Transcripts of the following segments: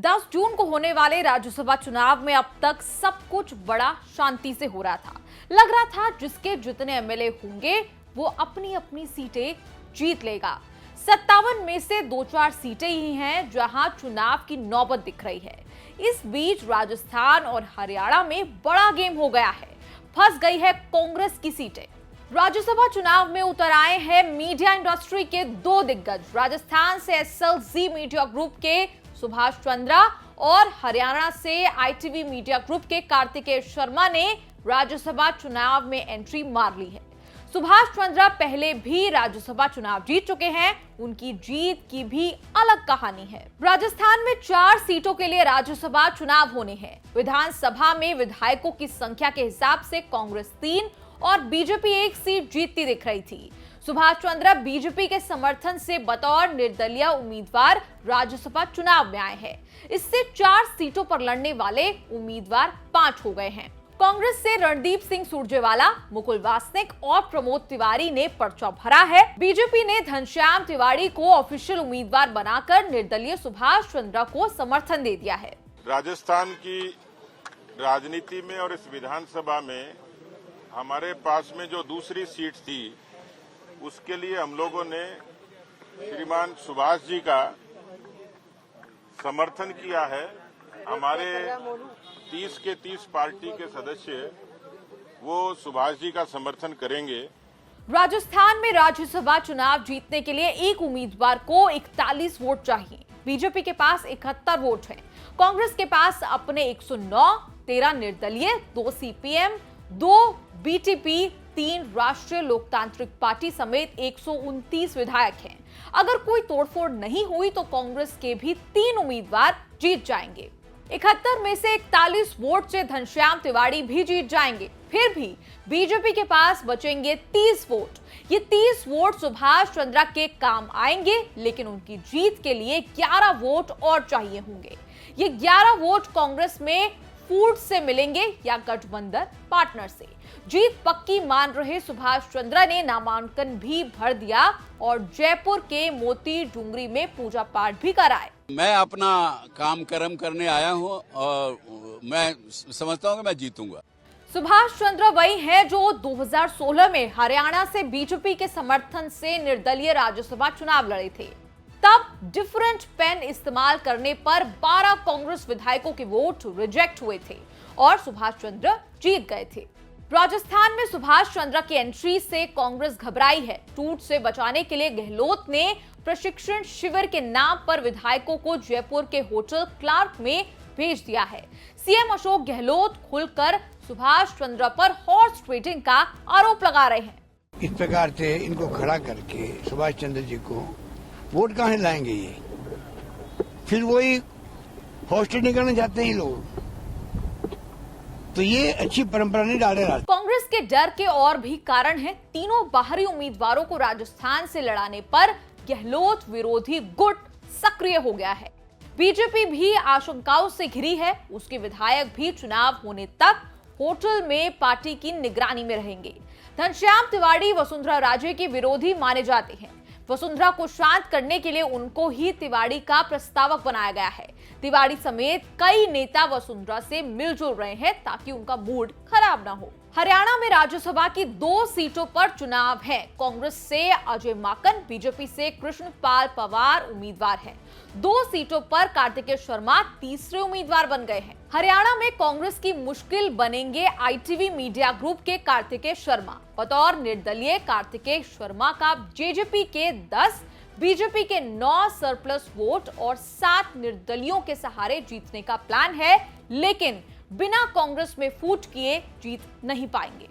10 जून को होने वाले राज्यसभा चुनाव में अब तक सब कुछ बड़ा शांति से हो रहा था। लग रहा था जिसके जितने एमएलए होंगे वो अपनी अपनी सीटें जीत लेगा। 57 में से 2-4 सीटें ही हैं जहां चुनाव की नौबत दिख रही है। इस बीच राजस्थान और हरियाणा में बड़ा गेम हो गया है। फंस गई है कांग्रेस की सीटें। राज्यसभा चुनाव में उतर आए हैं मीडिया इंडस्ट्री के दो दिग्गज। राजस्थान से एसएलजी मीडिया ग्रुप के सुभाष चंद्रा और हरियाणा से आईटीवी मीडिया ग्रुप के कार्तिकेय शर्मा ने राज्यसभा चुनाव में एंट्री मार ली है। सुभाष चंद्रा पहले भी राज्यसभा चुनाव जीत चुके हैं। उनकी जीत की भी अलग कहानी है। राजस्थान में 4 सीटों के लिए राज्यसभा चुनाव होने हैं। विधानसभा में विधायकों की संख्या के हिसाब से कांग्रेस 3 और बीजेपी 1 सीट जीतती दिख रही थी। सुभाष चंद्रा बीजेपी के समर्थन से बतौर निर्दलीय उम्मीदवार राज्यसभा चुनाव में आए हैं। इससे 4 सीटों पर लड़ने वाले उम्मीदवार 5 हो गए हैं। कांग्रेस से रणदीप सिंह सुरजेवाला, मुकुल वासनिक और प्रमोद तिवारी ने पर्चा भरा है। बीजेपी ने घनश्याम तिवारी को ऑफिशियल उम्मीदवार बनाकर निर्दलीय सुभाष चंद्रा को समर्थन दे दिया है। राजस्थान की राजनीति में और इस विधानसभा में हमारे पास में जो दूसरी सीट थी उसके लिए हम लोगों ने श्रीमान सुभाष जी का समर्थन किया है। हमारे 30 के 30 पार्टी के सदस्य वो सुभाष जी का समर्थन करेंगे। राजस्थान में राज्यसभा चुनाव जीतने के लिए एक उम्मीदवार को 41 वोट चाहिए। बीजेपी के पास 71 वोट हैं। कांग्रेस के पास अपने 109, 13 निर्दलीय, 2 सीपीएम, 2 बीटीपी, 3 राष्ट्रीय लोकतांत्रिक पार्टी समेत 129 विधायक हैं। अगर कोई तोड़फोड़ नहीं हुई तो कांग्रेस के भी 3 उम्मीदवार जीत जाएंगे। 71 में से 41 वोट से घनश्याम तिवारी भी जीत जाएंगे। फिर भी बीजेपी के पास बचेंगे 30 वोट। ये 30 वोट सुभाष चंद्रा के काम आएंगे, लेकिन उनकी जीत के लिए 11 वोट और चाहिए होंगे। ये 11 वोट कांग्रेस में फूट से मिलेंगे या गठबंधन पार्टनर से। जीत पक्की मान रहे सुभाष चंद्रा ने नामांकन भी भर दिया और जयपुर के मोती डूंगरी में पूजा पाठ भी कराए। मैं अपना काम कर्म करने आया हूं और मैं समझता हूं कि मैं जीतूंगा। सुभाष चंद्रा वही हैं जो 2016 में हरियाणा से बीजेपी के समर्थन से निर्दलीय राज्यसभा चुनाव लड़े थे। तब डिफरेंट पेन इस्तेमाल करने पर 12 कांग्रेस विधायकों के वोट रिजेक्ट हुए थे और सुभाष चंद्रा जीत गए थे। राजस्थान में सुभाष चंद्रा की एंट्री से कांग्रेस घबराई है। टूट से बचाने के लिए गहलोत ने प्रशिक्षण शिविर के नाम पर विधायकों को जयपुर के होटल क्लार्क में भेज दिया है। सीएम अशोक गहलोत खुलकर सुभाष चंद्रा पर हॉर्स ट्रेडिंग का आरोप लगा रहे हैं। इस प्रकार से इनको खड़ा करके सुभाष चंद्र जी को वोट कहां लाएंगे? ये फिर वही हॉर्स ट्रेडिंग करना चाहते हैं लोग, तो ये अच्छी परंपरा नहीं डाल रहे। कांग्रेस के डर के और भी कारण हैं। तीनों बाहरी उम्मीदवारों को राजस्थान से लड़ाने पर गहलोत विरोधी गुट सक्रिय हो गया है। बीजेपी भी आशंकाओं से घिरी है। उसके विधायक भी चुनाव होने तक होटल में पार्टी की निगरानी में रहेंगे। घनश्याम तिवारी वसुंधरा राजे के विरोधी माने जाते हैं। वसुंधरा को शांत करने के लिए उनको ही तिवारी का प्रस्तावक बनाया गया है। तिवारी समेत कई नेता वसुंधरा से मिलजुल रहे हैं ताकि उनका मूड खराब ना हो। हरियाणा में राज्यसभा की 2 सीटों पर चुनाव है। कांग्रेस से अजय माकन, बीजेपी से कृष्णपाल पवार उम्मीदवार हैं। 2 सीटों पर कार्तिकेय शर्मा तीसरे उम्मीदवार बन गए हैं। हरियाणा में कांग्रेस की मुश्किल बनेंगे आईटीवी मीडिया ग्रुप के कार्तिकेय शर्मा। बतौर निर्दलीय कार्तिकेय शर्मा का जेजेपी के 10, बीजेपी के 9 सरप्लस वोट और 7 निर्दलियों के सहारे जीतने का प्लान है, लेकिन बिना कांग्रेस में फूट किए जीत नहीं पाएंगे।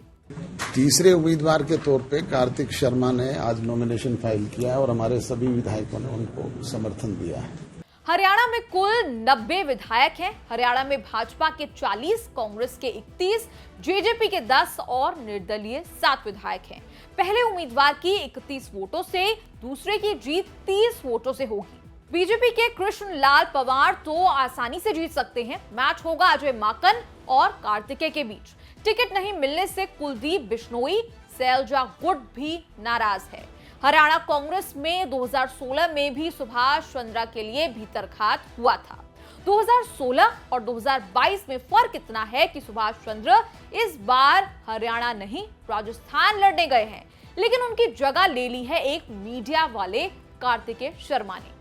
तीसरे उम्मीदवार के तौर पे कार्तिक शर्मा ने आज नॉमिनेशन फाइल किया है और हमारे सभी विधायकों ने उनको समर्थन दिया है। हरियाणा में कुल 90 विधायक हैं। हरियाणा में भाजपा के 40, कांग्रेस के 31, जेजेपी के 10 और निर्दलीय 7 विधायक हैं। पहले उम्मीदवार की 31 वोटों से दूसरे की जीत 30 वोटों से होगी। बीजेपी के कृष्णलाल पवार तो आसानी से जीत सकते हैं। मैच होगा अजय माकन और कार्तिकेय के बीच। टिकट नहीं मिलने से कुलदीप बिश्नोई, सैलजा गुट भी नाराज है। हरियाणा कांग्रेस में 2016 में भी सुभाष चंद्रा के लिए भीतरघात हुआ था। 2016 और 2022 में फर्क इतना है कि सुभाष चंद्र इस बार हरियाणा नहीं राजस्थान लड़ने गए हैं, लेकिन उनकी जगह ले ली है एक मीडिया वाले कार्तिकेय शर्मा ने।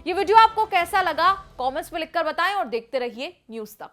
ये वीडियो आपको कैसा लगा कमेंट्स में लिखकर बताएं और देखते रहिए न्यूज़ तक।